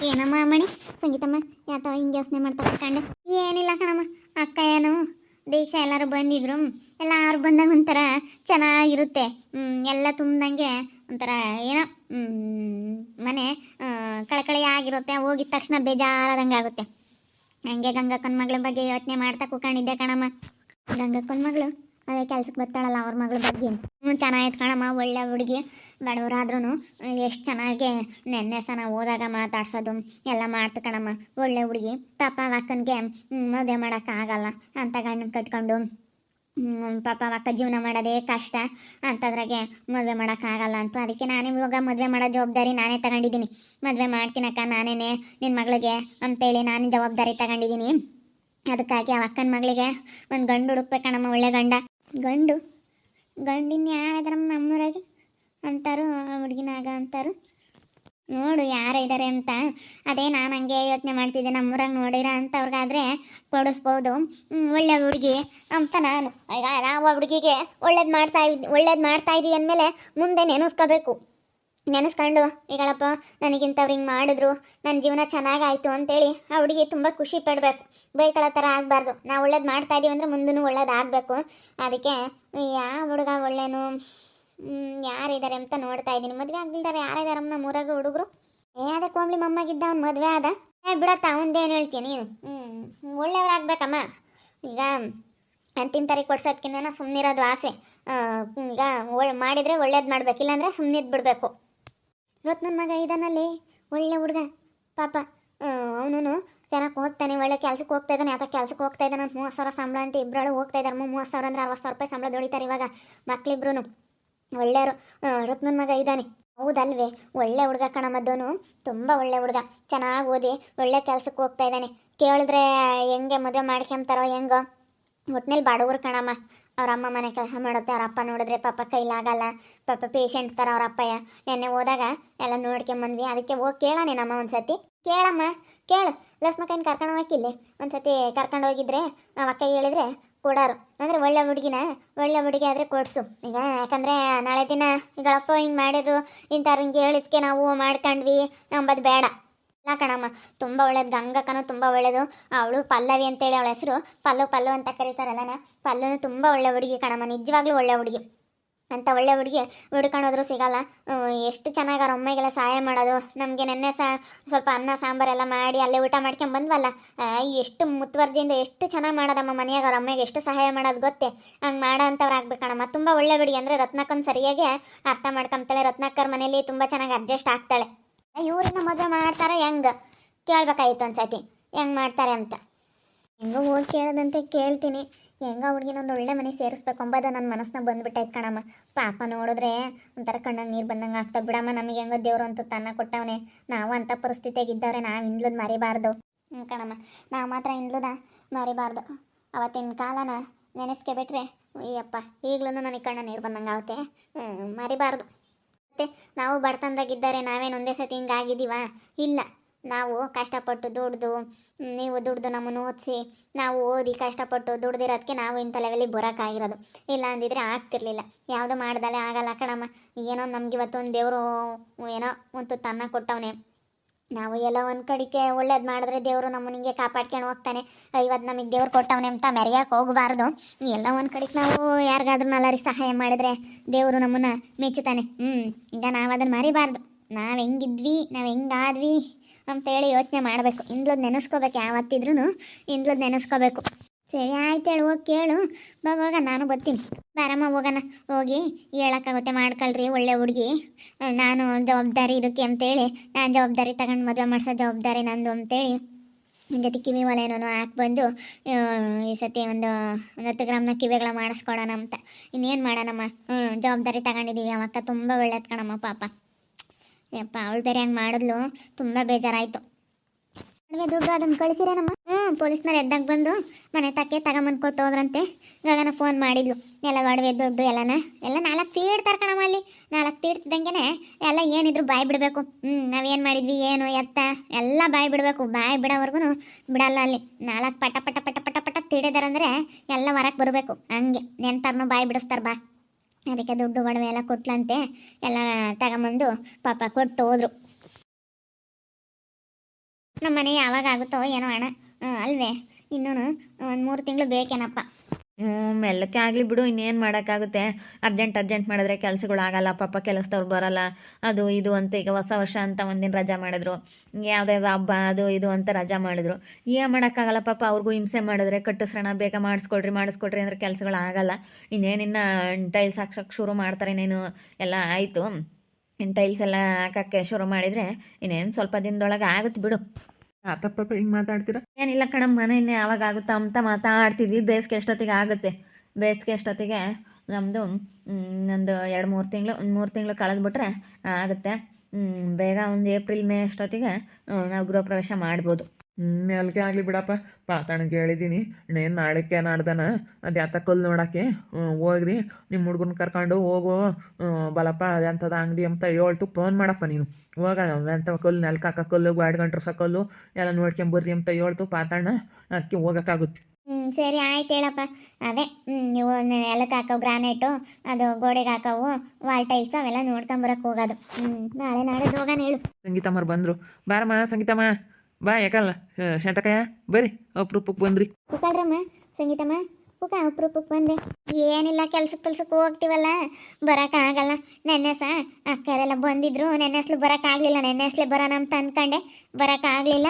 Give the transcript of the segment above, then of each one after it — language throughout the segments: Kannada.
ಏನಮ್ಮ ಮಣಿ ಸಂಗೀತಮ್ಮ ಯಾತ ಹಿಂಗೆ ಯೋಚನೆ ಮಾಡ್ತಾ ಕಂಡು ಏನಿಲ್ಲ ಕಣಮ್ಮ. ಅಕ್ಕ ಏನು ದೀಕ್ಷಾ ಎಲ್ಲರೂ ಬಂದಿದ್ರು. ಎಲ್ಲರೂ ಬಂದಾಗ ಒಂಥರ ಚೆನ್ನಾಗಿರುತ್ತೆ. ಎಲ್ಲ ತುಂಬ್ದಂಗೆ ಒಂಥರ ಏನೋ ಮನೆ ಕಳಕಳಿ ಆಗಿರುತ್ತೆ. ಹೋಗಿದ ತಕ್ಷಣ ಬೇಜಾರಾದಂಗೆ ಆಗುತ್ತೆ. ಹಂಗೆ ಗಂಗಕ್ಕನ ಮಗಳ ಬಗ್ಗೆ ಯೋಚನೆ ಮಾಡ್ತಾ ಕೂಕೊಂಡಿದ್ದೆ ಕಣಮ್ಮ. ಗಂಗಕ್ಕನ ಮಗಳು ಅದೇ ಕೆಲ್ಸಕ್ಕೆ ಬರ್ತಾಳಲ್ಲ ಅವ್ರ ಮಗಳ ಬಗ್ಗೆ ಚೆನ್ನಾಗಿತ್ತು ಕಣಮ್ಮ. ಒಳ್ಳೆ ಹುಡುಗಿ, ಬಡವರಾದ್ರೂ ಎಷ್ಟು ಚೆನ್ನಾಗಿ ನೆನ್ನೆ ಸಹ ಹೋದಾಗ ಮಾತಾಡ್ಸೋದು ಎಲ್ಲ ಮಾಡ್ತು ಕಣಮ್ಮ. ಒಳ್ಳೆ ಹುಡುಗಿ. ಪಾಪ ಅಕ್ಕನಿಗೆ ಮದುವೆ ಮಾಡೋಕ್ಕಾಗಲ್ಲ ಅಂತ ಗಂಡನ ಕಟ್ಕೊಂಡು ಪಾಪ ಅಕ್ಕ ಜೀವನ ಮಾಡೋದೇ ಕಷ್ಟ ಅಂಥದ್ರಾಗೆ ಮದುವೆ ಮಾಡೋಕ್ಕಾಗಲ್ಲ ಅಂತ ಅದಕ್ಕೆ ನಾನೇ ಇವಾಗ ಮದುವೆ ಮಾಡೋ ಜವಾಬ್ದಾರಿ ನಾನೇ ತಗೊಂಡಿದ್ದೀನಿ. ಮದುವೆ ಮಾಡ್ತೀನಕ್ಕ ನಾನೇನೆ ನಿನ್ನ ಮಗಳಿಗೆ ಅಂತೇಳಿ ನಾನು ಜವಾಬ್ದಾರಿ ತಗೊಂಡಿದ್ದೀನಿ. ಅದಕ್ಕಾಗಿ ಆ ಅಕ್ಕನ ಮಗಳಿಗೆ ಒಂದು ಗಂಡು ಹುಡುಕ್ಬೇಕಣಮ್ಮ, ಒಳ್ಳೆ ಗಂಡ. ಗಂಡಿನ ಯಾರಾದ್ರಮ್ಮ ನಮ್ಮೂರಾಗೆ ಅಂತಾರು, ಹುಡುಗಿನಾಗ ಅಂತಾರು. ನೋಡು ಯಾರಿದ್ದಾರೆ ಅಂತ. ಅದೇ ನಾನು ಹಂಗೆ ಯೋಚನೆ ಮಾಡ್ತಿದ್ದೆ, ನಮ್ಮೂರಾಗ ನೋಡಿರ ಅಂಥವ್ರಿಗಾದ್ರೆ ಕೊಡಿಸ್ಬೋದು ಒಳ್ಳೆ ಹುಡುಗಿ ಅಂತ ನಾನು. ಈಗ ಯಾವ ಹುಡುಗಿಗೆ ಒಳ್ಳೇದು ಮಾಡ್ತಾ ಇದ್ದೀವಿ ಅಂದಮೇಲೆ ಮುಂದೆ ನೆನೆಸ್ಕೊಂಡು ಈಗಳಪ್ಪ ನನಗಿಂತವ್ರು ಹಿಂಗೆ ಮಾಡಿದ್ರು, ನನ್ನ ಜೀವನ ಚೆನ್ನಾಗಾಯಿತು ಅಂತೇಳಿ ಆ ಹುಡುಗಿ ತುಂಬ ಖುಷಿ ಪಡಬೇಕು. ಬೈಕಳ ಥರ ಆಗಬಾರ್ದು. ನಾವು ಒಳ್ಳೇದು ಮಾಡ್ತಾ ಇದೀವಿ ಅಂದರೆ ಮುಂದೂ ಒಳ್ಳೇದು ಆಗಬೇಕು. ಅದಕ್ಕೆ ಯಾವ ಹುಡುಗ ಒಳ್ಳೆನು ಯಾರಿದ್ದಾರೆ ಅಂತ ನೋಡ್ತಾ ಇದ್ದೀನಿ. ಮದುವೆ ಆಗಿಲ್ದಾರೆ ಯಾರಿದಾರಮ್ಮ ನಮ್ಮೂರಾಗ ಹುಡುಗರು? ಅದೇ ಕೋಮ್ಲಿ ಮೊಮ್ಮಗಿದ್ದ ಅವ್ನು ಮದುವೆ ಆದ. ಬಿಡತ್ತ ಅವಂದೇನು ಹೇಳ್ತೀನಿ ನೀನು? ಒಳ್ಳೆಯವ್ರಾಗಬೇಕಮ್ಮ. ಈಗ ಅಂತಿಂತರಿಗೆ ಕೊಡ್ಸೋದ್ಕಿನ್ನ ಸುಮ್ಮನಿರೋದು ಆಸೆ. ಈಗ ಮಾಡಿದರೆ ಒಳ್ಳೇದು ಮಾಡ್ಬೇಕು, ಇಲ್ಲಾಂದರೆ ಸುಮ್ಮನಿದ್ದು ಬಿಡಬೇಕು. ಇವತ್ತು ನನ್ನ ಮಗ ಇದನ್ನಲ್ಲಿ ಒಳ್ಳೆ ಹುಡುಗ ಪಾಪ. ಅವನು ಚೆನ್ನಾಗಿ ಓದ್ತಾನೆ, ಒಳ್ಳೆ ಕೆಲ್ಸಕ್ಕೆ ಹೋಗ್ತಾ ಇದ್ದಾನೆ. ಯಾಕೆ ಕೆಲ್ಸಕ್ಕೆ ಹೋಗ್ತಾ ಇದ್ದಾನೆ ಅಂತ 30,000 ಸಂಬಳ ಅಂತ ಇಬ್ಬರು ಹೋಗ್ತಾ ಇದ್ದಾರೆ. 30,000 ಅಂದರೆ 60,000 ರೂಪಾಯಿ ಸಂಬಳ ದುಡಿತಾರೆ ಇವಾಗ ಮಕ್ಳಿಬ್ರು. ಒಳ್ಳೆಯವರು. ರತ್ನನ ಮಗ ಇದ್ದಾನೆ. ಹೌದಲ್ವೇ? ಒಳ್ಳೆ ಹುಡುಗ ಕಣಮದ್ದವನು, ತುಂಬ ಒಳ್ಳೆ ಹುಡುಗ. ಚೆನ್ನಾಗಿ ಓದಿ ಒಳ್ಳೆ ಕೆಲ್ಸಕ್ಕೆ ಹೋಗ್ತಾ ಇದ್ದಾನೆ. ಕೇಳಿದ್ರೆ ಹೆಂಗೆ ಮದುವೆ ಮಾಡ್ಕೊಂತಾರೋ ಹೆಂಗೋ. ಒಟ್ನಲ್ಲಿ ಬಡವರು ಕಣಮ್ಮ. ಅವ್ರ ಅಮ್ಮ ಮನೆ ಕೆಲಸ ಮಾಡುತ್ತೆ, ಅವ್ರ ಅಪ್ಪ ನೋಡಿದ್ರೆ ಪಾಪ ಕೈಲಾಗಲ್ಲ. ಪಾಪ ಪೇಷಂಟ್ ಥರ ಅವ್ರ ಅಪ್ಪಯ್ಯ. ನೆನ್ನೆ ಹೋದಾಗ ಎಲ್ಲ ನೋಡ್ಕೊಂಬಂದ್ವಿ. ಅದಕ್ಕೆ ಹೋಗಿ ಕೇಳೋಣೇನಮ್ಮ ಒಂದ್ಸತಿ? ಕೇಳಮ್ಮ, ಕೇಳು. ಲಕ್ಷ್ಮಕ್ಕನ ಕರ್ಕೊಂಡು ಹೋಗಿಲ್ಲಿ ಒಂದ್ಸತಿ ಕರ್ಕೊಂಡು ಹೋಗಿದ್ರೆ ನಾವು ಅಕ್ಕ ಹೇಳಿದ್ರೆ ಕೊಡೋರು. ಅಂದರೆ ಒಳ್ಳೆ ಹುಡುಗಿ ಆದರೆ ಕೊಡಿಸು. ಈಗ ಯಾಕಂದರೆ ನಾಳೆ ದಿನ ಈಗಳಪ್ಪ ಹಿಂಗೆ ಮಾಡಿದ್ರು, ಇಂಥವ್ರು ಹಿಂಗೆ ಹೇಳಿದ್ಕೆ ನಾವು ಮಾಡ್ಕೊಂಡ್ವಿ ಅಂಬದು ಬೇಡ. ಇಲ್ಲ ಕಣಮ್ಮ, ತುಂಬ ಒಳ್ಳೇದು. ಗಂಗಕ್ಕನೂ ತುಂಬ ಒಳ್ಳೇದು. ಅವಳು ಪಲ್ಲವಿ ಅಂತೇಳಿ ಅವಳ ಹೆಸರು. ಪಲ್ಲು ಅಂತ ಕರೀತಾರಲ್ಲ. ಪಲ್ಲುನು ತುಂಬ ಒಳ್ಳೆ ಹುಡುಗಿ ಕಣಮ್ಮ, ನಿಜವಾಗ್ಲೂ ಒಳ್ಳೆ ಹುಡುಗಿ. ಅಂತ ಒಳ್ಳೆ ಹುಡುಗಿ ಹುಡ್ಕೊಂಡೋದ್ರೂ ಸಿಗಲ್ಲ. ಎಷ್ಟು ಚೆನ್ನಾಗಿ ಅವ್ರ ಅಮ್ಮೆಗೆಲ್ಲ ಸಹಾಯ ಮಾಡೋದು. ನಮಗೆ ನೆನ್ನೆ ಸ್ವಲ್ಪ ಅನ್ನ ಸಾಂಬಾರೆಲ್ಲ ಮಾಡಿ ಅಲ್ಲೇ ಊಟ ಮಾಡ್ಕೊಂಡು ಬಂದ್ವಲ್ಲ, ಎಷ್ಟು ಮುತುವರ್ಜಿಯಿಂದ ಎಷ್ಟು ಚೆನ್ನಾಗಿ ಮಾಡೋದಮ್ಮ ಮನೆಯಾಗ. ಅವ್ರ ಅಮ್ಮೆಗೆ ಎಷ್ಟು ಸಹಾಯ ಮಾಡೋದು ಗೊತ್ತೇ? ಹಂಗೆ ಮಾಡೋ ಅಂಥವ್ರು ಆಗ್ಬೇಕಣಮ್ಮ. ತುಂಬ ಒಳ್ಳೆ ಹುಡುಗಿ. ಅಂದರೆ ರತ್ನಕ್ಕನ ಸರಿಯಾಗಿ ಅರ್ಥ ಮಾಡ್ಕೊಂತಾಳೆ. ರತ್ನಕ್ಕರ ಮನೇಲಿ ತುಂಬ ಚೆನ್ನಾಗಿ ಅಡ್ಜಸ್ಟ್ ಆಗ್ತಾಳೆ. ಇವ್ರನ್ನ ಮದುವೆ ಮಾಡ್ತಾರೆ ಹೆಂಗೆ ಕೇಳ್ಬೇಕಾಯ್ತು ಒಂದ್ಸತಿ, ಹೆಂಗೆ ಮಾಡ್ತಾರೆ ಅಂತ. ಹೆಂಗೋ ಹೋಗಿ ಕೇಳೋದಂತೆ ಕೇಳ್ತೀನಿ. ಹೆಂಗೋ ಹುಡುಗಿನೊಂದು ಒಳ್ಳೆ ಮನೆ ಸೇರಿಸ್ಬೇಕು ಅಂಬೋದು ನನ್ನ ಮನಸ್ಸಿನಾಗ ಬಂದುಬಿಟ್ಟೈತೆ ಕಣಮ್ಮ. ಪಾಪ ನೋಡಿದ್ರೆ ಒಂಥರ ಕಣ್ಣಾಗ ನೀರು ಬಂದಂಗೆ ಆಗ್ತಾ. ಬಿಡಮ್ಮ, ನಮಗೆ ಹೆಂಗೋ ದೇವ್ರು ಅಂತೂ ತನ್ನ ಕೊಟ್ಟವನೇ. ನಾವು ಅಂಥ ಪರಿಸ್ಥಿತಿಯಾಗಿದ್ದವ್ರೆ ನಾವು ಇಂದ್ಲದ್ ಮರಿಬಾರ್ದು ಕಣಮ್ಮ. ನಾವು ಮಾತ್ರ ಇಂದ್ಲದ ಮರಿಬಾರ್ದು. ಅವತ್ತಿನ ಕಾಲನ ನೆನೆಸ್ಕೊಬಿಟ್ರೆ ಅಯ್ಯಪ್ಪ ಈಗಲೂ ನನಗೆ ಕಣ್ಣ ನೀರು ಬಂದಂಗೆ ಆಗುತ್ತೆ. ಮರಿಬಾರ್ದು. ಮತ್ತು ನಾವು ಬಡತನದಾಗಿದ್ದಾರೆ ನಾವೇನು ಒಂದೇ ಸತಿ ಹಿಂಗಾಗಿದ್ದೀವ? ಇಲ್ಲ. ನಾವು ಕಷ್ಟಪಟ್ಟು ದುಡ್ದು, ನೀವು ದುಡ್ದು ನಮ್ಮನ್ನು ಓದಿಸಿ, ನಾವು ಓದಿ ಕಷ್ಟಪಟ್ಟು ದುಡ್ದಿರೋದಕ್ಕೆ ನಾವು ಇಂಥ ಲೆವೆಲಿಗೆ ಬರೋಕ್ಕಾಗಿರೋದು. ಇಲ್ಲ ಅಂದಿದ್ರೆ ಆಗ್ತಿರ್ಲಿಲ್ಲ. ಯಾವುದೂ ಮಾಡ್ದಲೇ ಆಗಲ್ಲ ಕಣಮ್ಮ. ಏನೋ ನಮ್ಗೆ ಇವತ್ತೊಂದು ದೇವರು ಏನೋ ಒಂದು ತನ್ನ ಕೊಟ್ಟವನೇ. ನಾವು ಎಲ್ಲ ಒಂದು ಕಡೆಗೆ ಒಳ್ಳೇದು ಮಾಡಿದ್ರೆ ದೇವರು ನಮ್ಮನಿಗೆ ಕಾಪಾಡ್ಕೊಂಡು ಹೋಗ್ತಾನೆ. ಇವತ್ತು ನಮಗೆ ದೇವ್ರು ಕೊಟ್ಟವನೇ ಅಂತ ಮೆರೆಯೋಕೆ ಹೋಗಬಾರ್ದು. ಎಲ್ಲ ಒಂದು ಕಡೆಗೆ ನಾವು ಯಾರಿಗಾದ್ರೂ ನಲ್ಲರಿ ಸಹಾಯ ಮಾಡಿದ್ರೆ ದೇವರು ನಮ್ಮನ್ನು ಮೆಚ್ಚುತ್ತಾನೆ. ಈಗ ನಾವು ಅದನ್ನು ಮರಿಬಾರ್ದು. ನಾವು ಹೆಂಗಿದ್ವಿ, ನಾವು ಹೆಂಗಾದ್ವಿ ಅಂತೇಳಿ ಯೋಚನೆ ಮಾಡಬೇಕು. ಇಂದ್ಲದ್ದು ನೆನೆಸ್ಕೋಬೇಕು. ಯಾವತ್ತಿದ್ರೂ ಇಂದ್ಲದ್ದು ನೆನೆಸ್ಕೋಬೇಕು. ಸರಿ ಆಯ್ತು ಹೇಳಿ, ಹೋಗಿ ಕೇಳು. ಬಾಗ ನಾನು ಬರ್ತೀನಿ. ಬಾರಮ್ಮ ಹೋಗೋಣ. ಹೋಗಿ ಹೇಳೋಕ್ಕಾಗುತ್ತೆ ಮಾಡ್ಕೊಳ್ರಿ ಒಳ್ಳೆ ಹುಡುಗಿ. ನಾನು ಜವಾಬ್ದಾರಿ ಇದಕ್ಕೆ ಅಂತೇಳಿ ನಾನು ಜವಾಬ್ದಾರಿ ತಗೊಂಡು ಮದುವೆ ಮಾಡಿಸೋ ಜವಾಬ್ದಾರಿ ನಂದು ಅಂತೇಳಿ ಜೊತೆ ಕಿವಿ ಒಲೆನೂ ಹಾಕ್ಬಂದು ಈ ಸತಿ ಒಂದು 10 ಗ್ರಾಮ್ನ ಕಿವಿಗಳ ಮಾಡಿಸ್ಕೊಡೋಣ ಅಂತ. ಇನ್ನೇನು ಮಾಡೋಣಮ್ಮ. ಜವಾಬ್ದಾರಿ ತಗೊಂಡಿದ್ದೀವಿ. ಅವಕ್ಕ ತುಂಬ ಒಳ್ಳೇದು ಕಣಮ್ಮ ಪಾಪ. ಯಪ್ಪ ಅವಳು ಬೇರೆ ಹಂಗೆ ಮಾಡಿದ್ಲು, ತುಂಬ ಬೇಜಾರಾಯಿತು. ದುಡ್ಡು ಅದನ್ನು ಕಳಿಸಿರೇನಮ್ಮ? ಪೊಲೀಸ್ನವ್ರು ಎದ್ದಾಗ ಬಂದು ಮನೆ ತಕ್ಕೆ ತಗೊಂಬಂದು ಕೊಟ್ಟು ಹೋದ್ರಂತೆ. ಗಗನ ಫೋನ್ ಮಾಡಿದ್ಲು. ಎಲ್ಲ ಒಡವೆ ದುಡ್ಡು ಎಲ್ಲ 4 ತೀಡ್ತಾರೆ ಕಣಮ್ಮ. ಅಲ್ಲಿ 4 ತೀಡ್ತಿದ್ದಂಗೆ ಎಲ್ಲ ಏನಿದ್ರು ಬಾಯಿ ಬಿಡಬೇಕು. ನಾವೇನು ಮಾಡಿದ್ವಿ ಏನು ಎತ್ತ ಎಲ್ಲ ಬಾಯಿ ಬಿಡಬೇಕು. ಬಾಯಿ ಬಿಡೋವರೆಗೂ ಬಿಡಲ್ಲ. ಅಲ್ಲಿ 4 ಪಟ ಪಟ ಪಟ ಪಟ ಪಟ ತೀಡಿದಾರಂದರೆ ಎಲ್ಲ ಹೊರಕ್ಕೆ ಬರಬೇಕು. ಹಂಗೆ ನೆಂಟರ್ನು ಬಾಯಿ ಬಿಡಿಸ್ತಾರೆ ಬಾ. ಅದಕ್ಕೆ ದುಡ್ಡು ಒಡವೆ ಎಲ್ಲ ಕೊಟ್ಲಂತೆ. ಎಲ್ಲ ತಗೊಂಬಂದು ಪಾಪ ಕೊಟ್ಟು ಹೋದ್ರು. ನಮ್ಮ ಮನೆ ಯಾವಾಗ ಆಗುತ್ತೋ ಏನೋ ಅಣ್ಣ. ಅಲ್ವೇ ಇನ್ನೂ ಒಂದು 3 ತಿಂಗಳು ಬೇಕೇನಪ್ಪ. ಹ್ಞೂ, ಮೆಲ್ಲಕ್ಕೆ ಆಗಲಿ ಬಿಡು, ಇನ್ನೇನು ಮಾಡೋಕ್ಕಾಗುತ್ತೆ. ಅರ್ಜೆಂಟ್ ಮಾಡಿದ್ರೆ ಕೆಲಸಗಳು ಆಗಲ್ಲ, ಪಾಪ ಕೆಲಸದವ್ರು ಬರಲ್ಲ, ಅದು ಇದು ಅಂತ. ಈಗ ಹೊಸ ವರ್ಷ ಅಂತ ಒಂದಿನ ರಜಾ ಮಾಡಿದ್ರು, ಯಾವುದಾದ್ರು ಹಬ್ಬ ಅದು ಇದು ಅಂತ ರಜಾ ಮಾಡಿದ್ರು. ಏನು ಮಾಡೋಕ್ಕಾಗಲ್ಲ ಪಾಪ, ಅವ್ರಿಗೂ ಹಿಂಸೆ ಮಾಡಿದ್ರೆ ಕಟ್ಟಿಸ್ರಣ ಬೇಗ ಮಾಡಿಸ್ಕೊಡ್ರಿ ಅಂದರೆ ಕೆಲಸಗಳು ಆಗಲ್ಲ. ಇನ್ನೇನಿನ್ನ ಟೈಲ್ಸ್ ಹಾಕ್ಸೋಕ್ಕೆ ಶುರು ಮಾಡ್ತಾರೆ, ಇನ್ನೇನು ಎಲ್ಲ ಆಯಿತು. ಇನ್ನು ಟೈಲ್ಸ್ ಎಲ್ಲ ಹಾಕೋಕ್ಕೆ ಶುರು ಮಾಡಿದರೆ ಇನ್ನೇನು ಸ್ವಲ್ಪ ದಿನದೊಳಗೆ ಆಗುತ್ತೆ ಬಿಡು. ಆತಪ್ಪ ಹಿಂಗೆ ಮಾತಾಡ್ತೀರಾ? ಏನಿಲ್ಲ ಕಣಮ್ಮ, ಮನೆ ಯಾವಾಗ ಆಗುತ್ತಾ ಅಂತ ಮಾತಾಡ್ತಿದ್ವಿ. ಬೇಸಿಗೆ ಎಷ್ಟೊತ್ತಿಗೆ ಆಗುತ್ತೆ, ಬೇಸಿಗೆ ಎಷ್ಟೊತ್ತಿಗೆ ನಮ್ಮದು ಒಂದು 2-3 ತಿಂಗಳು ಕಳೆದ್ಬಿಟ್ರೆ ಆಗುತ್ತೆ. ಬೇಗ ಒಂದು ಏಪ್ರಿಲ್ ಮೇ ಅಷ್ಟೊತ್ತಿಗೆ ನಾವು ಗೃಹ ಪ್ರವೇಶ ಮಾಡ್ಬೋದು. ಅಲ್ಲಿಗೆ ಆಗಲಿ ಬಿಡಪ್ಪ. ಪಾತಾಣಿಗೆ ಹೇಳಿದ್ದೀನಿ, ಇನ್ನೇನು ನಾಳೆಗೆ ನಾಡ್ದಾನ ಅದು ಯಾತ ಕಲ್ಲು ನೋಡೋಕ್ಕೆ ಹೋಗ್ರಿ, ನಿಮ್ಮ ಹುಡುಗನ ಕರ್ಕೊಂಡು ಹೋಗು ಬಲಪ್ಪ ಅದೆಂಥದ್ದು ಅಂಗಡಿ ಅಂತ ಹೇಳ್ತು ಫೋನ್ ಮಾಡಪ್ಪ ನೀನು. ಹೋಗೋಣ ಎಂಥ ಕಲ್ಲು, ನೆಲಕ್ಕೆ ಹಾಕೋ ಕಲ್ಲು, ಗಾಡಿ ಗಂಟ್ರಸ ಕಲ್ಲು ಎಲ್ಲ ನೋಡ್ಕೊಂಬರ್ರಿ ಅಂತ ಹೇಳ್ತು ಪಾತಾಣ. ಅದಕ್ಕೆ ಹೋಗೋಕ್ಕಾಗುತ್ತೆ. ಸರಿ ಆಯ್ತು ಹೇಳಪ್ಪ. ಅದೇ ನೀವು ನೆಲಕ್ಕೆ ಹಾಕೋ ಗ್ರಾನೈಟು, ಅದು ಗೋಡೆಗೆ ಹಾಕೋವು ವಾಲ್ ಟೈಲ್ಸು ಅವೆಲ್ಲ ನೋಡ್ಕೊಂಬರಕ್ಕೆ ಹೋಗೋದು. ನಾಳೆ ನಾಡಿದ್ದು ಹೋಗೋಣ ಹೇಳು. ಸಂಗೀತಮ್ಮರು ಬಂದರು. ಬಾರಮ್ಮ ಸಂಗೀತಮ್ಮ, ಬಾ. ಯಾಕಲ್ಲ ಶಂಟಕಯ್ಯ ಬರ್ರಿ, ಅಪ್ರೂಪಕ್ಕೆ ಬಂದ್ರಿ. ಕೂತಾಳ್ರಮ್ಮ ಸಂಗೀತಮ್ಮ, ಅಪ್ರೂಪಕ್ಕೆ ಬಂದೆ. ಏನಿಲ್ಲ, ಕೆಲ್ಸಕ್ಕೆ ಹೋಗ್ತೀವಲ್ಲ, ಬರೋಕ್ಕಾಗಲ್ಲ. ನೆನ್ನೆ ಅಕ್ಕರೆಲ್ಲ ಬಂದಿದ್ರು, ನೆನ್ನೆಸ್ಲು ಬರೋಕ್ಕಾಗಲಿಲ್ಲ. ನೆನ್ನೆಸ್ಲೆ ಬರೋಣ ಅಂತ ಅಂದ್ಕೊಂಡೆ, ಬರೋಕ್ಕಾಗಲಿಲ್ಲ.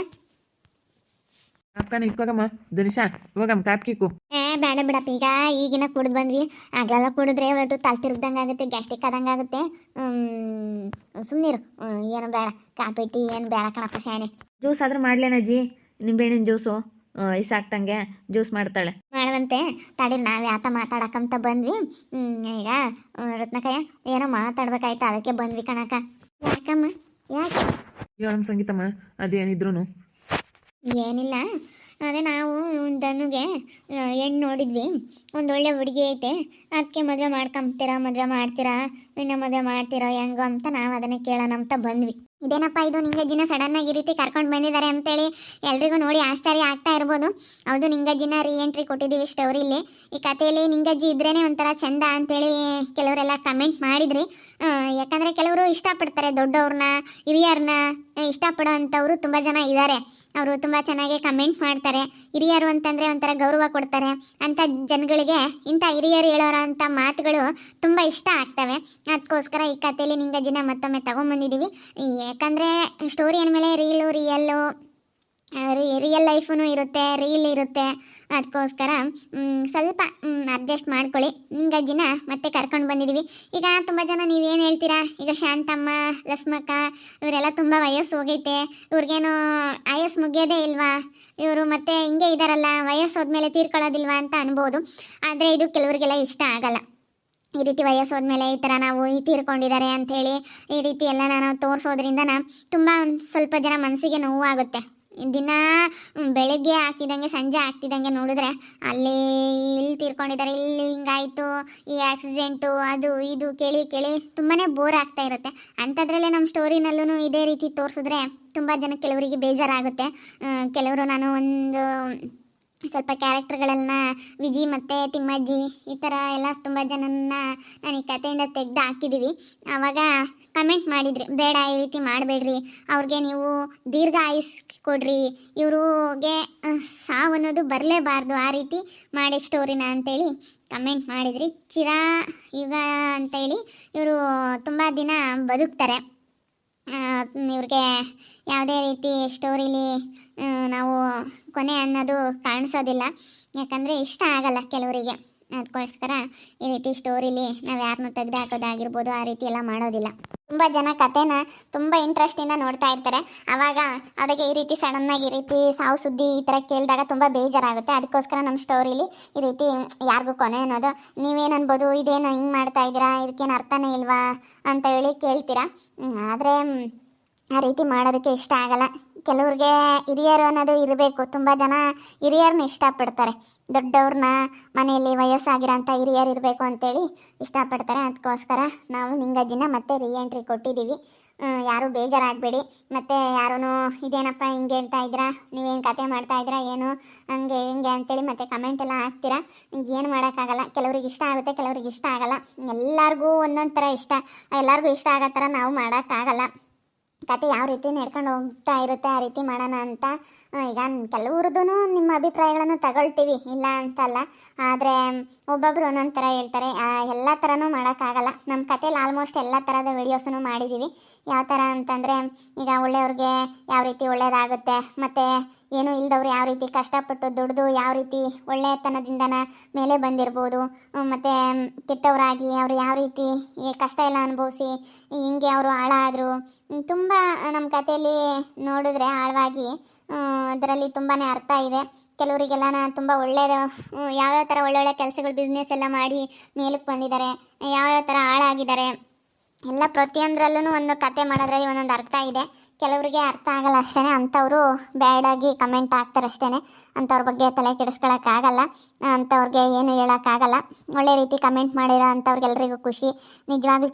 ಕಾಪ್ಕಾನ ಇಕ್ಕೋಗಮ್ಮ ಧನುಷಾ, ಹೋಗಮ್ಮ ಕಾಪ್ಕಿಕ್ಕು. ಬೇಡ ಬಿಡಪ್ಪ, ಈಗಿನ ಕುಡಿದು ಬಂದ್ವಿ. ಆಗ್ಲೆಲ್ಲ ಕುಡಿದ್ರೆ ಒಟ್ಟು ತಲೆ ತಿರುಗ್ದಂಗೆ ಆಗುತ್ತೆ, ಗ್ಯಾಸ್ಟ್ರಿಕ್ ಆದಂಗೆ ಆಗುತ್ತೆ. ಸುಮ್ಮನಿರು, ಏನು ಬೇಡ, ಕಾಪಿ ಟೀ ಏನು ಬೇಡ ಕಣಪ್ಪ ಸ್ಯಾನೆ. ಜ್ಯೂಸ್ ಆದರೂ ಮಾಡ್ಲೇನಜ್ಜಿ, ನಿಂಬೆಹಣ್ಣಿನ ಜ್ಯೂಸು ಇಸಾಕ್ತಂಗೆ ಜ್ಯೂಸ್ ಮಾಡ್ತಾಳೆ. ಮಾಡುವಂತೆ ತಡೀರಿ, ನಾವು ಯಾತ ಮಾತಾಡಕ್ಕಂತ ಬಂದ್ವಿ. ಈಗ ರತ್ನಕಯ್ಯ ಏನೋ ಮಾತಾಡ್ಬೇಕಾಯ್ತು, ಅದಕ್ಕೆ ಬಂದ್ವಿ ಕಣಕ್ಕ. ಯಾಕಮ್ಮ, ಯಾಕೆ? ಹೇಳಮ್ಮ ಸಂಗೀತಮ್ಮ, ಅದೇನಿದ್ರು. ಏನಿಲ್ಲ, ಅದೇ ನಾವು ಧನುಗೆ ಹೆಣ್ಣು ನೋಡಿದ್ವಿ. ಒಂದೊಳ್ಳೆ ಹುಡುಗಿ ಐತೆ, ಅದಕ್ಕೆ ಮದುವೆ ಮಾಡ್ತೀರಾ ಇನ್ನು ಮದುವೆ ಮಾಡ್ತೀರಾ ಹೆಂಗೋ ಅಂತ ನಾವು ಅದನ್ನೇ ಕೇಳೋಣ ಅಂತ ಬಂದ್ವಿ. ಇದೇನಪ್ಪ ಇದು ನಿಂಗಜ್ಜಿನ ಸಡನ್ನಾಗಿ ಈ ರೀತಿ ಕರ್ಕೊಂಡು ಬಂದಿದ್ದಾರೆ ಅಂತೇಳಿ ಎಲ್ರಿಗೂ ನೋಡಿ ಆಶ್ಚರ್ಯ ಆಗ್ತಾ ಇರ್ಬೋದು. ಹೌದು, ನಿಂಗಜ್ಜಿನ ಎಂಟ್ರಿ ಕೊಟ್ಟಿದ್ದೀವಿ ಸ್ಟೋರಿಲಿ. ಈ ಕಥೆಯಲ್ಲಿ ನಿಂಗಜ್ಜಿ ಇದ್ರೇ ಒಂಥರ ಚಂದ ಅಂತೇಳಿ ಕೆಲವರೆಲ್ಲ ಕಮೆಂಟ್ ಮಾಡಿದ್ರಿ. ಯಾಕಂದರೆ ಕೆಲವರು ಇಷ್ಟಪಡ್ತಾರೆ, ದೊಡ್ಡವ್ರನ್ನ ಹಿರಿಯರನ್ನ ಇಷ್ಟಪಡೋ ಅಂಥವ್ರು ತುಂಬ ಜನ ಇದ್ದಾರೆ. ಅವರು ತುಂಬ ಚೆನ್ನಾಗಿ ಕಮೆಂಟ್ ಮಾಡ್ತಾರೆ. ಹಿರಿಯರು ಅಂತಂದರೆ ಒಂಥರ ಗೌರವ ಕೊಡ್ತಾರೆ ಅಂಥ ಜನಗಳಿಗೆ ಇಂಥ ಹಿರಿಯರು ಹೇಳೋರ ಅಂಥ ಮಾತುಗಳು ತುಂಬ ಇಷ್ಟ ಆಗ್ತವೆ. ಅದಕ್ಕೋಸ್ಕರ ಈ ಕಥೆಯಲ್ಲಿ ನಿಂಗಜ್ಜಿನ ಮತ್ತೊಮ್ಮೆ ತೊಗೊಂಬಂದಿದ್ದೀವಿ. ಯಾಕಂದರೆ ಸ್ಟೋರಿ ಅಂದಮೇಲೆ ರಿಯಲ್ ಲೈಫೂ ಇರುತ್ತೆ, ರೀಲ್ ಇರುತ್ತೆ. ಅದಕ್ಕೋಸ್ಕರ ಸ್ವಲ್ಪ ಅಡ್ಜಸ್ಟ್ ಮಾಡ್ಕೊಳ್ಳಿ. ನಿಂಗಜ್ಜಿನ ಮತ್ತೆ ಕರ್ಕೊಂಡು ಬಂದಿದ್ದೀವಿ. ಈಗ ತುಂಬ ಜನ ನೀವೇನು ಹೇಳ್ತೀರಾ, ಈಗ ಶಾಂತಮ್ಮ, ಲಕ್ಷ್ಮಕ್ಕ ಇವರೆಲ್ಲ ತುಂಬ ವಯಸ್ಸು ಹೋಗೈತೆ, ಇವ್ರಿಗೇನು ಆಯಸ್ಸು ಮುಗಿಯೋದೇ ಇಲ್ವಾ, ಇವರು ಮತ್ತೆ ಹಿಂಗೆ ಇದ್ದಾರಲ್ಲ, ವಯಸ್ಸು ಹೋದ್ಮೇಲೆ ತೀರ್ಕೊಳ್ಳೋದಿಲ್ವಾ ಅಂತ ಅನ್ಬೋದು. ಆದರೆ ಇದು ಕೆಲವರಿಗೆಲ್ಲ ಇಷ್ಟ ಆಗಲ್ಲ. ಈ ರೀತಿ ವಯಸ್ಸು ಹೋದ್ಮೇಲೆ ಈ ಥರ ನಾವು ತೀರ್ಕೊಂಡಿದ್ದಾರೆ ಅಂಥೇಳಿ ಈ ರೀತಿ ಎಲ್ಲ ನಾವು ತೋರಿಸೋದ್ರಿಂದ ತುಂಬ ಸ್ವಲ್ಪ ಜನ ಮನಸ್ಸಿಗೆ ನೋವಾಗುತ್ತೆ. ದಿನ ಬೆಳಗ್ಗೆ ಆಗ್ತಿದ್ದಂಗೆ ಸಂಜೆ ಆಗ್ತಿದ್ದಂಗೆ ನೋಡಿದ್ರೆ ಅಲ್ಲಿ ಇಲ್ಲಿ ತೀರ್ಕೊಂಡಿದ್ದಾರೆ, ಇಲ್ಲಿ ಹಿಂಗಾಯಿತು, ಈ ಆಕ್ಸಿಡೆಂಟು, ಅದು ಇದು ಕೇಳಿ ತುಂಬಾ ಬೋರ್ ಆಗ್ತಾ ಇರುತ್ತೆ. ಅಂಥದ್ರಲ್ಲೇ ನಮ್ಮ ಸ್ಟೋರಿನಲ್ಲೂ ಇದೇ ರೀತಿ ತೋರಿಸಿದ್ರೆ ತುಂಬ ಜನ ಕೆಲವರಿಗೆ ಬೇಜಾರಾಗುತ್ತೆ. ಕೆಲವರು ನಾನು ಒಂದು ಸ್ವಲ್ಪ ಕ್ಯಾರೆಕ್ಟರ್ಗಳನ್ನ ವಿಜಿ ಮತ್ತು ತಿಮ್ಮಜ್ಜಿ ಈ ಥರ ಎಲ್ಲ ತುಂಬ ಜನನ್ನ ನಾನು ಈ ಕಥೆಯಿಂದ ತೆಗೆದು ಹಾಕಿದ್ದೀವಿ. ಆವಾಗ ಕಮೆಂಟ್ ಮಾಡಿದ್ರಿ, ಬೇಡ ಈ ರೀತಿ ಮಾಡಬೇಡ್ರಿ, ಅವ್ರಿಗೆ ನೀವು ದೀರ್ಘ ಆಯುಸ್ ಕೊಡ್ರಿ, ಇವ್ರಿಗೆ ಸಾವು ಅನ್ನೋದು ಬರಲೇಬಾರ್ದು, ಆ ರೀತಿ ಮಾಡಿ ಸ್ಟೋರಿನ ಅಂತೇಳಿ ಕಮೆಂಟ್ ಮಾಡಿದ್ರಿ. ಯುಗ ಅಂತೇಳಿ ಇವರು ತುಂಬ ದಿನ ಬದುಕ್ತಾರೆ. ಇವ್ರಿಗೆ ಯಾವುದೇ ರೀತಿ ಸ್ಟೋರಿಲಿ ನಾವು ಕೊನೆ ಅನ್ನೋದು ಕಾಣಿಸೋದಿಲ್ಲ, ಯಾಕಂದರೆ ಇಷ್ಟ ಆಗಲ್ಲ ಕೆಲವರಿಗೆ. ಅದಕ್ಕೋಸ್ಕರ ಈ ರೀತಿ ಸ್ಟೋರಿಲಿ ನಾವು ಯಾರನ್ನೂ ತೆಗೆದು ಹಾಕೋದಾಗಿರ್ಬೋದು ಆ ರೀತಿ ಎಲ್ಲ ಮಾಡೋದಿಲ್ಲ. ತುಂಬ ಜನ ಕಥೆನ ತುಂಬ ಇಂಟ್ರೆಸ್ಟಿಂದ ನೋಡ್ತಾ ಇರ್ತಾರೆ. ಆವಾಗ ಅವರಿಗೆ ಈ ರೀತಿ ಸಡನ್ನಾಗಿ ಈ ರೀತಿ ಸಾವು ಸುದ್ದಿ ಈ ಥರ ಕೇಳಿದಾಗ ತುಂಬ ಬೇಜಾರಾಗುತ್ತೆ. ಅದಕ್ಕೋಸ್ಕರ ನಮ್ಮ ಸ್ಟೋರಿಲಿ ಈ ರೀತಿ ಯಾರಿಗೂ ಕೊನೆ ಅನ್ನೋದು ನೀವೇನು ಅನ್ಬೋದು, ಇದೇನು ಹಿಂಗೆ ಮಾಡ್ತಾ ಇದ್ದೀರಾ, ಇದಕ್ಕೇನು ಅರ್ಥನೇ ಇಲ್ವಾ ಅಂತ ಹೇಳಿ ಕೇಳ್ತೀರಾ. ಆದರೆ ಆ ರೀತಿ ಮಾಡೋದಕ್ಕೆ ಇಷ್ಟ ಆಗಲ್ಲ. ಕೆಲವ್ರಿಗೆ ಹಿರಿಯರು ಅನ್ನೋದು ಇರಬೇಕು. ತುಂಬ ಜನ ಹಿರಿಯರನ್ನ ಇಷ್ಟಪಡ್ತಾರೆ, ದೊಡ್ಡವ್ರನ್ನ ಮನೆಯಲ್ಲಿ ವಯಸ್ಸಾಗಿರೋಂಥ ಹಿರಿಯರು ಇರಬೇಕು ಅಂತೇಳಿ ಇಷ್ಟಪಡ್ತಾರೆ. ಅದಕ್ಕೋಸ್ಕರ ನಾವು ನಿಂಗಜ್ಜಿನ ಮತ್ತೆ ಎಂಟ್ರಿ ಕೊಟ್ಟಿದ್ದೀವಿ. ಯಾರೂ ಬೇಜಾರಾಗಬೇಡಿ. ಮತ್ತು ಯಾರೂ ಇದೇನಪ್ಪ ಹಿಂಗೆ ಹೇಳ್ತಾ ಇದ್ದೀರಾ, ನೀವೇನು ಕತೆ ಮಾಡ್ತಾ ಇದ್ದೀರಾ, ಏನು ಹಂಗೆ ಹಿಂಗೆ ಅಂತೇಳಿ ಮತ್ತೆ ಕಮೆಂಟ್ ಎಲ್ಲ ಹಾಕ್ತೀರಾ. ಏನು ಮಾಡೋಕ್ಕಾಗಲ್ಲ, ಕೆಲವ್ರಿಗೆ ಇಷ್ಟ ಆಗುತ್ತೆ, ಕೆಲವ್ರಿಗೆ ಇಷ್ಟ ಆಗಲ್ಲ. ಎಲ್ಲರಿಗೂ ಒಂದೊಂದು ಥರ ಇಷ್ಟ, ಎಲ್ಲರಿಗೂ ಇಷ್ಟ ಆಗೋ ಥರ ನಾವು ಮಾಡೋಕ್ಕಾಗಲ್ಲ. ಕತೆ ಯಾವ ರೀತಿ ನಡ್ಕೊಂಡು ಹೋಗ್ತಾ ಇರುತ್ತೆ ಆ ರೀತಿ ಮಾಡೋಣ ಅಂತ. ಈಗ ಕೆಲವ್ರದ್ದು ನಿಮ್ಮ ಅಭಿಪ್ರಾಯಗಳನ್ನು ತಗೊಳ್ತೀವಿ, ಇಲ್ಲ ಅಂತಲ್ಲ. ಆದರೆ ಒಬ್ಬೊಬ್ರು ಒಂದೊಂದು ಥರ ಹೇಳ್ತಾರೆ. ಎಲ್ಲ ಥರನೂ ಮಾಡೋಕ್ಕಾಗಲ್ಲ. ನಮ್ಮ ಕಥೆಲಿ ಆಲ್ಮೋಸ್ಟ್ ಎಲ್ಲ ಥರದ ವೀಡಿಯೋಸನ್ನು ಮಾಡಿದ್ದೀವಿ. ಯಾವ ಥರ ಅಂತಂದರೆ, ಈಗ ಒಳ್ಳೆಯವ್ರಿಗೆ ಯಾವ ರೀತಿ ಒಳ್ಳೆಯದಾಗುತ್ತೆ, ಮತ್ತು ಏನೂ ಇಲ್ದವ್ರು ಯಾವ ರೀತಿ ಕಷ್ಟಪಟ್ಟು ದುಡಿದು ಯಾವ ರೀತಿ ಒಳ್ಳೆಯತನದಿಂದನ ಮೇಲೆ ಬಂದಿರ್ಬೋದು, ಮತ್ತು ಕೆಟ್ಟವರಾಗಿ ಅವರು ಯಾವ ರೀತಿ ಈ ಕಷ್ಟ ಎಲ್ಲ ಅನುಭವಿಸಿ ಹಿಂಗೆ ಅವರು ಹಾಳಾದರು. ತುಂಬ ನಮ್ಮ ಕಥೆಯಲ್ಲಿ ನೋಡಿದ್ರೆ ಆಳವಾಗಿ ಅದರಲ್ಲಿ ತುಂಬಾ ಅರ್ಥ ಇದೆ. ಕೆಲವರಿಗೆಲ್ಲ ತುಂಬ ಒಳ್ಳೆಯದು, ಯಾವ್ಯಾವ ಥರ ಒಳ್ಳೊಳ್ಳೆ ಕೆಲಸಗಳು ಬಿಸ್ನೆಸ್ ಎಲ್ಲ ಮಾಡಿ ಮೇಲಕ್ಕೆ ಬಂದಿದ್ದಾರೆ, ಯಾವ್ಯಾವ ಥರ ಹಾಳಾಗಿದ್ದಾರೆ, ಎಲ್ಲ ಪ್ರತಿಯೊಂದರಲ್ಲೂ ಒಂದು ಕತೆ ಮಾಡೋದ್ರಲ್ಲಿ ಒಂದೊಂದು ಅರ್ಥ ಇದೆ. ಕೆಲವರಿಗೆ ಅರ್ಥ ಆಗಲ್ಲ ಅಷ್ಟೇ, ಅಂಥವರು ಬ್ಯಾಡಾಗಿ ಕಮೆಂಟ್ ಹಾಕ್ತಾರೆ ಅಷ್ಟೇ. ಅಂಥವ್ರ ಬಗ್ಗೆ ತಲೆ ಕೆಡಿಸ್ಕೊಳಕ್ಕಾಗಲ್ಲ, ಅಂಥವ್ರಿಗೆ ಏನು ಹೇಳೋಕ್ಕಾಗಲ್ಲ. ಒಳ್ಳೆ ರೀತಿ ಕಮೆಂಟ್ ಮಾಡಿರೋ ಅಂಥವ್ರಿಗೆಲ್ರಿಗೂ ಖುಷಿ. ನಿಜವಾಗ್ಲೂ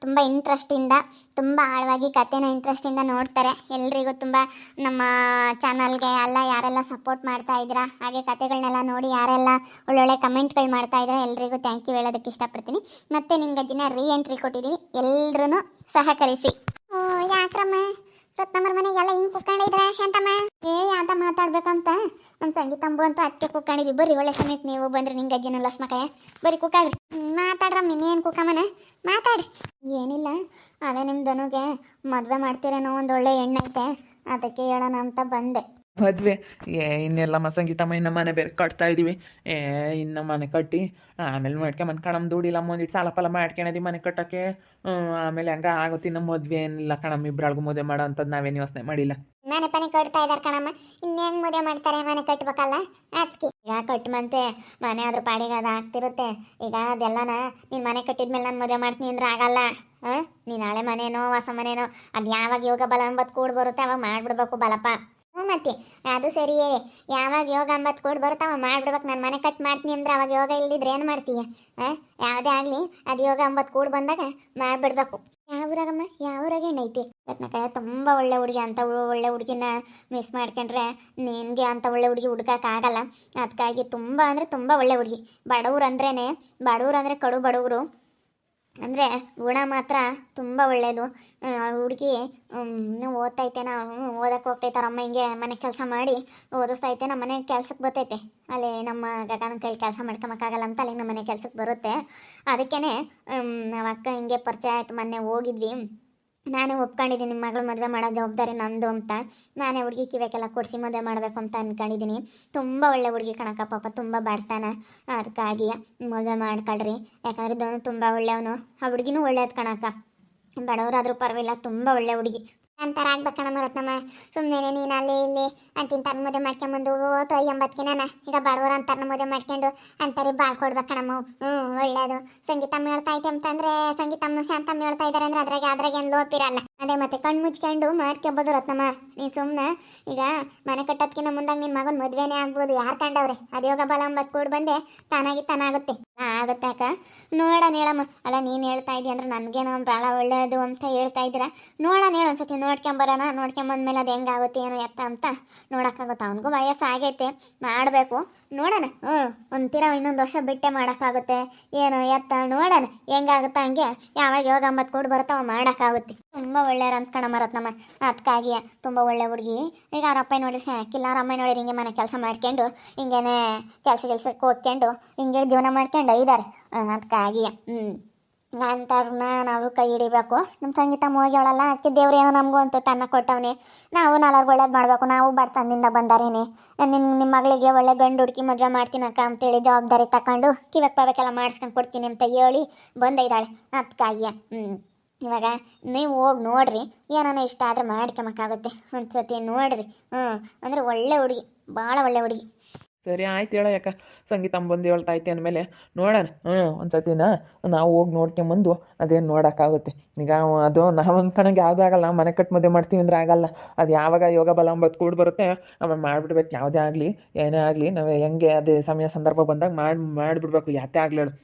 ತುಂಬ ಇಂಟ್ರೆಸ್ಟಿಂದ, ತುಂಬ ಆಳವಾಗಿ ಕಥೆನ ಇಂಟ್ರೆಸ್ಟಿಂದ ನೋಡ್ತಾರೆ. ಎಲ್ರಿಗೂ ತುಂಬ ನಮ್ಮ ಚಾನಲ್ಗೆ ಎಲ್ಲ ಯಾರೆಲ್ಲ ಸಪೋರ್ಟ್ ಮಾಡ್ತಾ ಇದ್ದೀರಾ, ಹಾಗೆ ಕತೆಗಳನ್ನೆಲ್ಲ ನೋಡಿ ಯಾರೆಲ್ಲ ಒಳ್ಳೊಳ್ಳೆ ಕಮೆಂಟ್ಗಳು ಮಾಡ್ತಾ ಇದ್ದೀರಾ, ಎಲ್ರಿಗೂ ಥ್ಯಾಂಕ್ ಯು ಹೇಳೋದಕ್ಕೆ ಇಷ್ಟಪಡ್ತೀನಿ. ಮತ್ತು ನಿಮ್ಮ ಗಜ್ಜಿನ ಎಂಟ್ರಿ ಕೊಟ್ಟಿದ್ದೀವಿ, ಎಲ್ಲರೂ ಸಹಕರಿಸಿ. ಯಾಕ್ರಮ್ಮ ರತ್ನಮ್ಮರ ಮನೆಗೆಲ್ಲ ಹಿಂಗೆ ಕುತ್ಕೊಂಡಿದ್ರ ಶಾಂತಮ್ಮ? ಯಾವ್ದ ಮಾತಾಡ್ಬೇಕಂತ ನಮ್ಮ ಸಂಗೀತಂಬು ಅಂತೂ ಅದಕ್ಕೆ ಕುತ್ಕೊಂಡಿದ್ವಿ. ಬರ್ರಿ ಒಳ್ಳೆ ಸಮಯಕ್ಕೆ ನೀವು ಬಂದ್ರಿ, ನಿಂಗೆ ಗಜ್ಜಿನ ಲಸ್ಮಕಾಯ ಬರ್ರಿ ಕುಕ್ಕಾಡ್ರಿ. ಮಾತಾಡ್ರಮ್ಮ, ಇನ್ನೇನು ಕುಕ್ಕಮ್ಮನ ಮಾತಾಡ್ರಿ. ಏನಿಲ್ಲ, ಅದೇ ನಿಮ್ಮ ದನುಗೆ ಮದುವೆ ಮಾಡ್ತೀರೇನೋ ಒಂದು ಒಳ್ಳೆ ಹೆಣ್ಣೈತೆ, ಅದಕ್ಕೆ ಹೇಳೋಣ ಅಂತ ಬಂದೆ. ಮದುವೆ ಇನ್ನೆಲ್ಲ ಸಂಗೀತಮ್ಮ ಇನ್ನು ಮನೆ ಬೇರೆ ಕಟ್ತಾ ಇದ್ದೀವಿ. ಇನ್ನು ಮನೆ ಕಟ್ಟಿ ಆಮೇಲೆ ಮಾಡ್ಕೊಂಬಂದು ಕಣಮ್ ದುಡಿಲ್ಲ, ಒಂದಿಟ್ಟು ಸಾಲ ಫಲ ಮಾಡ್ಕೊಳದಿ ಮನೆ ಕಟ್ಟೋಕ್ಕೆ. ಆಮೇಲೆ ಹಂಗೆ ಆಗುತ್ತೆ. ಇನ್ನು ಮದುವೆ ಏನಿಲ್ಲ ಕಣಮ್ಮ, ಇಬ್ಬರಾಳ್ಗೂ ಮದುವೆ ಮಾಡೋ ಅಂಥದ್ದು ನಾವೇನು ಯೋಚನೆ ಮಾಡಿಲ್ಲ. ಮನೆ ಪನೆ ಕಟ್ತಾ ಇದ್ದಾರೆ ಕಣಮ್ಮ, ಇನ್ನೇನು ಮದುವೆ ಮಾಡ್ತಾರೆ, ಮನೆ ಕಟ್ಬೇಕಲ್ಲ ಅದಕ್ಕೆ. ಈಗ ಕಟ್ಟುಮಂತೆ ಮನೆ ಅದ್ರ ಪಾಡಿಗೆ ಅದು ಆಗ್ತಿರುತ್ತೆ. ಈಗ ಅದೆಲ್ಲನ ನೀನು ಮನೆ ಕಟ್ಟಿದ್ಮೇಲೆ ನಾನು ಮದುವೆ ಮಾಡ್ತೀನಿ ಅಂದ್ರೆ ಆಗಲ್ಲ. ನೀನು ಹಳೆ ಮನೇನೋ ಹೊಸ ಮನೇನೋ ಅದು ಯಾವಾಗ ಯೋಗ ಬಲ ಅಂಬತ್ತು ಕೂಡಿ ಬರುತ್ತೆ ಅವಾಗ ಮಾಡಿಬಿಡ್ಬೇಕು ಬಲಪ್ಪ. ಮತ್ತೆ ಅದು ಸರಿಯೇ, ಯಾವಾಗ ಯೋಗ ಅಂಬತ್ತು ಕೂಡಿ ಬರುತ್ತೆ ಅವಾಗ ಮಾಡಿಬಿಡ್ಬೇಕು. ನಾನು ಮನೆ ಕಟ್ ಮಾಡ್ತೀನಿ ಅಂದ್ರೆ ಅವಾಗ ಯೋಗ ಇಲ್ದಿದ್ರೆ ಏನು ಮಾಡ್ತೀಯ? ಯಾವುದೇ ಆಗಲಿ ಅದು ಯೋಗ ಅಂಬತ್ತು ಕೂಡಿ ಬಂದಾಗ ಮಾಡಿಬಿಡ್ಬೇಕು. ಯಾವ ಊರಾಗಮ್ಮ, ಯಾವ ಊರಾಗ ಏನೈತಿ? ರತ್ನಕಾಯ ತುಂಬ ಒಳ್ಳೆ ಹುಡುಗಿ, ಅಂತ ಒಳ್ಳೆ ಹುಡುಗಿನ ಮಿಸ್ ಮಾಡ್ಕೊಂಡ್ರೆ ನಿನಗೆ ಅಂತ ಒಳ್ಳೆ ಹುಡುಗಿ ಹುಡ್ಕೋಕ್ಕಾಗಲ್ಲ. ಅದಕ್ಕಾಗಿ ತುಂಬ ಅಂದರೆ ತುಂಬ ಒಳ್ಳೆ ಹುಡುಗಿ. ಬಡವ್ರು ಅಂದರೆ ಕಡು ಬಡವರು ಅಂದರೆ ಗುಣ ಮಾತ್ರ ತುಂಬ ಒಳ್ಳೆಯದು. ಹುಡುಗಿ ಓದ್ತೈತೆ, ಓದಕ್ಕೆ ಹೋಗ್ತೈತೆ. ಅವ್ರ ಅಮ್ಮ ಹಿಂಗೆ ಮನೆ ಕೆಲಸ ಮಾಡಿ ಓದಿಸ್ತೈತೆ. ನಮ್ಮ ಮನೆ ಕೆಲ್ಸಕ್ಕೆ ಬರ್ತೈತೆ. ಅಲ್ಲಿ ನಮ್ಮ ಗಗನ ಕೈಲಿ ಕೆಲಸ ಮಾಡ್ಕೊಳಕ್ಕಾಗಲ್ಲ ಅಂತ ಅಲ್ಲಿ ನಮ್ಮ ಮನೆ ಕೆಲ್ಸಕ್ಕೆ ಬರುತ್ತೆ. ಅದಕ್ಕೇ ನಮ್ಮ ಅಕ್ಕ ಹಿಂಗೆ ಪರಿಚಯ ಆಯಿತು, ಮೊನ್ನೆ ಹೋಗಿದ್ವಿ. ನಾನೇ ಒಪ್ಕೊಂಡಿದ್ದೀನಿ ನಿಮ್ಮ ಮಗಳು ಮದುವೆ ಮಾಡೋ ಜವಾಬ್ದಾರಿ ನಂದು ಅಂತ. ನಾನೇ ಹುಡುಗಿ ಕಿವಿಗೆಲ್ಲ ಕೊಡಿಸಿ ಮದುವೆ ಮಾಡಬೇಕು ಅಂತ ಅಂದ್ಕೊಂಡಿದ್ದೀನಿ. ತುಂಬ ಒಳ್ಳೆ ಹುಡುಗಿ ಕಣಕ್ಕ, ಪಾಪ ತುಂಬ ಬಡ್ತಾನೆ. ಅದಕ್ಕಾಗಿ ಮದುವೆ ಮಾಡ್ಕೊಳ್ರಿ, ಯಾಕಂದರೆ ಇದನ್ನು ತುಂಬ ಒಳ್ಳೆಯವನು. ಆ ಹುಡುಗಿನೂ ಒಳ್ಳೇದು ಕಣಕ್ಕ, ಬಡವರಾದರೂ ಪರವಾಗಿಲ್ಲ, ತುಂಬ ಒಳ್ಳೆ ಹುಡುಗಿ. ಅಂತಾರೆ ಆಗ್ಬೇಕಣ್ಣ ರತ್ನಮ್ಮ. ಸುಮ್ಮನೆ ನೀನು ಅಲ್ಲಿ ಇಲ್ಲಿ ಅಂತಿಂತಾರ ಮದುವೆ ಮಾಡ್ಕೊಂಬಂದು ಓಟು 80ಕ್ಕೆ ನಾನು ಈಗ ಬಡವರು ಅಂತಾರ ಮದುವೆ ಮಾಡ್ಕೊಂಡು ಅಂತಾರೆ ಬಾಳ್ ಕೊಡ್ಬೇಕಣಮ್ಮ. ಒಳ್ಳೇದು. ಸಂಗೀತಮ್ಮ ಹೇಳ್ತಾ ಐತೆ ಅಂತಂದ್ರೆ, ಸಂಗೀತಮ್ಮ ಶಾಂತಮ್ಮ ಹೇಳ್ತಾ ಇದ್ದಾರೆ ಅಂದ್ರೆ ಅದ್ರಾಗೆ ಏನು ಲೋಪಿರಲ್ಲ. ಅದೇ ಮತ್ತೆ ಕಣ್ಣು ಮುಚ್ಕೊಂಡು ಮಾಡ್ಕೊಬೋದು ರತ್ನಮ್ಮ. ನೀನು ಸುಮ್ಮನೆ ಈಗ ಮನೆ ಕಟ್ಟೋದ್ಕಿನ್ನ ಮುಂದಾಗ ನಿನ್ನ ಮಗನ ಮದುವೆನೇ ಆಗ್ಬೋದು. ಯಾರು ಕಂಡವ್ರೆ? ಅದು ಯೋಗ ಬಲ ಅಂಬತ್ತು ಕೂಡಿ ಬಂದೆ ತಾನಾಗುತ್ತೆ. ಆಗುತ್ತೆ ಅಕ್ಕ, ನೋಡೋಣ ಹೇಳಮ್ಮ. ಅಲ್ಲ ನೀನು ಹೇಳ್ತಾ ಇದ್ದೀಯ ಅಂದ್ರೆ ನನಗೇನೋ ಭಾಳ ಒಳ್ಳೆಯದು ಅಂತ ಹೇಳ್ತಾ ಇದ್ದೀರಾ. ನೋಡೋಣ ಹೇಳು ಒಂದ್ಸತಿ, ನೋಡ್ಕೊಂಬರೋಣ. ನೋಡ್ಕೊಂಬಂದ್ಮೇಲೆ ಅದು ಹೆಂಗಾಗುತ್ತೆ ಏನೋ ಎತ್ತ ಅಂತ ನೋಡೋಕ್ಕಾಗುತ್ತೆ. ಅವನಿಗೂ ವಯಸ್ಸು ಆಗೈತೆ, ಮಾಡಬೇಕು. ನೋಡೋಣ, ಒಂಥರ ಇನ್ನೊಂದು ವರ್ಷ ಬಿಟ್ಟೆ ಮಾಡೋಕ್ಕಾಗುತ್ತೆ ಏನೋ ಎತ್ತ. ನೋಡೋಣ ಹೆಂಗಾಗುತ್ತೆ ಹಂಗೆ. ಯಾವಾಗ ಯೋಗ ಅಂಬತ್ತು ಕೂಡಿ ಬರುತ್ತೋ ಮಾಡೋಕ್ಕಾಗುತ್ತೆ. ತುಂಬ ಒಳ್ಳೆಯವ್ರು ಅಂತ ಕಣಮ್ಮ ರತ್ನಮ್ಮ. ಅದಕ್ಕಾಗಿ ತುಂಬ ಒಳ್ಳೆ ಹುಡುಗಿ. ಈಗ ಅವ್ರ ಅಪ್ಪ ನೋಡಿರಿ ಸಾಕಿಲ್ಲ, ಅವ್ರ ಅಮ್ಮ ನೋಡಿರಿ ಹಿಂಗೆ ಮನೆ ಕೆಲಸ ಮಾಡ್ಕೊಂಡು ಹಿಂಗೇನೆ ಕೆಲ್ಸಕ್ಕೆ ಹೋಗ್ಕೊಂಡು ಹಿಂಗೆ ಜೀವನ ಮಾಡ್ಕೊಂಡು ಇದ್ದಾರೆ. ಅದಕ್ಕಾಗಿ ಅಂತಾರನ್ನ ನಾವು ಕೈ ಹಿಡಿಬೇಕು. ನಮ್ಮ ಸಂಗೀತ ಹೋಗ್ಯವಳಲ್ಲ, ಅದಕ್ಕೆ ದೇವ್ರು ಏನೋ ನಮಗೂ ಅಂತ ತನ್ನ ಕೊಟ್ಟವನೇ. ನಾವು ನಾಲ್ಕು ಒಳ್ಳೇದು ಮಾಡಬೇಕು. ನಾವು ಬಡತನದಿಂದ ಬಂದಾರೇನೆ. ನಿಮ್ಮ ಮಗಳಿಗೆ ಒಳ್ಳೆ ಗಂಡು ಹುಡುಕಿ ಮದುವೆ ಮಾಡ್ತೀನಕ್ಕ ಅಂತೇಳಿ ಜವಾಬ್ದಾರಿ ತಗೊಂಡು ಕಿವಕ್ಕೆ ಪವಕ್ಕೆಲ್ಲ ಮಾಡಿಸ್ಕೊಂಡು ಕೊಡ್ತೀನಿ ಅಂತ ಹೇಳಿ ಬಂದಿದ್ದಾಳೆ. ಅದಕ್ಕಾಗಿ ಇವಾಗ ನೀವು ಹೋಗಿ ನೋಡಿರಿ, ಏನಾನ ಇಷ್ಟ ಆದರೆ ಮಾಡ್ಕೊಂಬಕ್ಕಾಗುತ್ತೆ. ಒಂದು ಸತಿ ನೋಡಿರಿ. ಅಂದರೆ ಒಳ್ಳೆ ಹುಡುಗಿ, ಭಾಳ ಒಳ್ಳೆ ಹುಡುಗಿ. ಸರಿ ಆಯ್ತು ಹೇಳ, ಯಾಕೆ ಸಂಗೀತಮ್ಮ ಬಂದು ಹೇಳ್ತಾ ಐತೆ ಅಂದಮೇಲೆ ನೋಡೋಣ. ಒಂದು ಸತಿನ ನಾವು ಹೋಗಿ ನೋಡ್ಕೊಂಬಂದು ಅದೇನು ನೋಡೋಕ್ಕಾಗುತ್ತೆ. ಈಗ ಅದು ನಾವು ಅಂದ್ಕೊಂಡಂಗೆ ಯಾವುದೂ ಆಗಲ್ಲ. ಮನೆ ಕಟ್ಟು ಮದುವೆ ಮಾಡ್ತೀವಿ ಅಂದ್ರೆ ಆಗಲ್ಲ. ಅದು ಯಾವಾಗ ಯೋಗ ಬಲ ಅಂಬತ್ತು ಕೂಡಿ ಬರುತ್ತೆ ಅವಾಗ ಮಾಡಿಬಿಡ್ಬೇಕು. ಯಾವುದೇ ಆಗಲಿ ಏನೇ ಆಗಲಿ ನಾವು ಹೆಂಗೆ ಅದೇ ಸಮಯ ಸಂದರ್ಭ ಬಂದಾಗ ಮಾಡಿಬಿಡ್ಬೇಕು. ಯಾತೇ ಆಗಲಿ ಹೇಳು.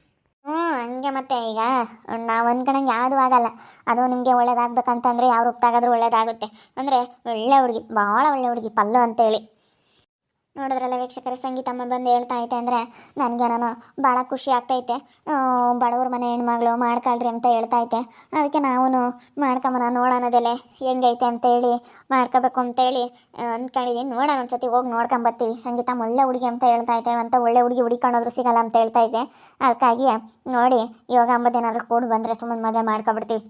ಹಂಗೆ ಮತ್ತೆ ಈಗ ನಾವು ಅಂದ್ಕೊಂಡಂಗೆ ಯಾವುದೂ ಆಗಲ್ಲ. ಅದು ನಿಮಗೆ ಒಳ್ಳೇದಾಗಬೇಕಂತಂದರೆ ಯಾವ ರೂಪದಾಗಾದ್ರೂ ಒಳ್ಳೇದಾಗುತ್ತೆ. ಅಂದರೆ ಒಳ್ಳೆ ಹುಡುಗಿ, ಭಾಳ ಒಳ್ಳೆ ಹುಡುಗಿ ಪಲ್ಲು ಅಂತೇಳಿ. ನೋಡಿದ್ರಲ್ಲ ವೀಕ್ಷಕರೇ, ಸಂಗೀತಮ್ಮ ಬಂದು ಹೇಳ್ತಾ ಐತೆ ಅಂದರೆ ನನಗೆ ನಾನು ಭಾಳ ಖುಷಿ ಆಗ್ತೈತೆ. ಬಡವ್ರ ಮನೆ ಹೆಣ್ಮಗಳು ಮಾಡ್ಕೊಳ್ರಿ ಅಂತ ಹೇಳ್ತಾ ಐತೆ. ಅದಕ್ಕೆ ನಾವು ಮಾಡ್ಕೊಂಬನ ನೋಡೋಣದೆಲೆ ಹೆಂಗೈತೆ ಅಂತೇಳಿ ಮಾಡ್ಕೋಬೇಕು ಅಂತೇಳಿ ಅಂದ್ಕೊಂಡಿದ್ದೀನಿ. ನೋಡೋಣ ಒಂದ್ಸತಿ ಹೋಗಿ ನೋಡ್ಕೊಂಬರ್ತೀವಿ. ಸಂಗೀತಮ್ಮ ಒಳ್ಳೆ ಹುಡುಗಿ ಅಂತ ಹೇಳ್ತಾ ಐತೆ, ಅಂತ ಒಳ್ಳೆ ಹುಡುಗಿ ಹುಡುಕೊಂಡೋದ್ರು ಸಿಗಲ್ಲ ಅಂತ ಹೇಳ್ತಾ ಐತೆ. ಅದಕ್ಕಾಗಿ ನೋಡಿ ಯೋಗ ಅಂಬೋದೇನಾದರೂ ಕೂಡ ಬಂದರೆ ಸುಮ್ಮನೆ ಮದುವೆ ಮಾಡ್ಕೊಬಿಡ್ತೀವಿ.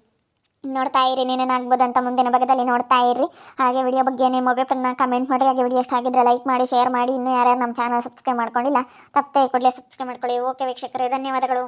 ನೋಡ್ತಾ ಇರಿ, ನೀನೇನಾಗ್ಬೋದು ಅಂತ ಮುಂದಿನ ಭಾಗದಲ್ಲಿ ನೋಡ್ತಾ ಇರ್ರಿ. ಹಾಗೆ ವಿಡಿಯೋ ಬಗ್ಗೆ ನಿಮ್ಮ ಅಭಿಪ್ರಾಯನ ಕಮೆಂಟ್ ಮಾಡಿರಿ. ಹಾಗೆ ವಿಡಿಯೋ ಇಷ್ಟ ಆಗಿದ್ರೆ ಲೈಕ್ ಮಾಡಿ, ಶೇರ್ ಮಾಡಿ. ಇನ್ನೂ ಯಾರ್ಯಾರು ನಮ್ಮ ಚಾನಲ್ ಸಬ್ಸ್ಕ್ರೈಬ್ ಮಾಡ್ಕೊಂಡಿಲ್ಲ ತಪ್ಪದೆ ಕೂಡಲೇ ಸಬ್ಸ್ಕ್ರೈಬ್ ಮಾಡ್ಕೊಳ್ಳಿ. ಓಕೆ ವೀಕ್ಷಕರೇ, ಧನ್ಯವಾದಗಳು.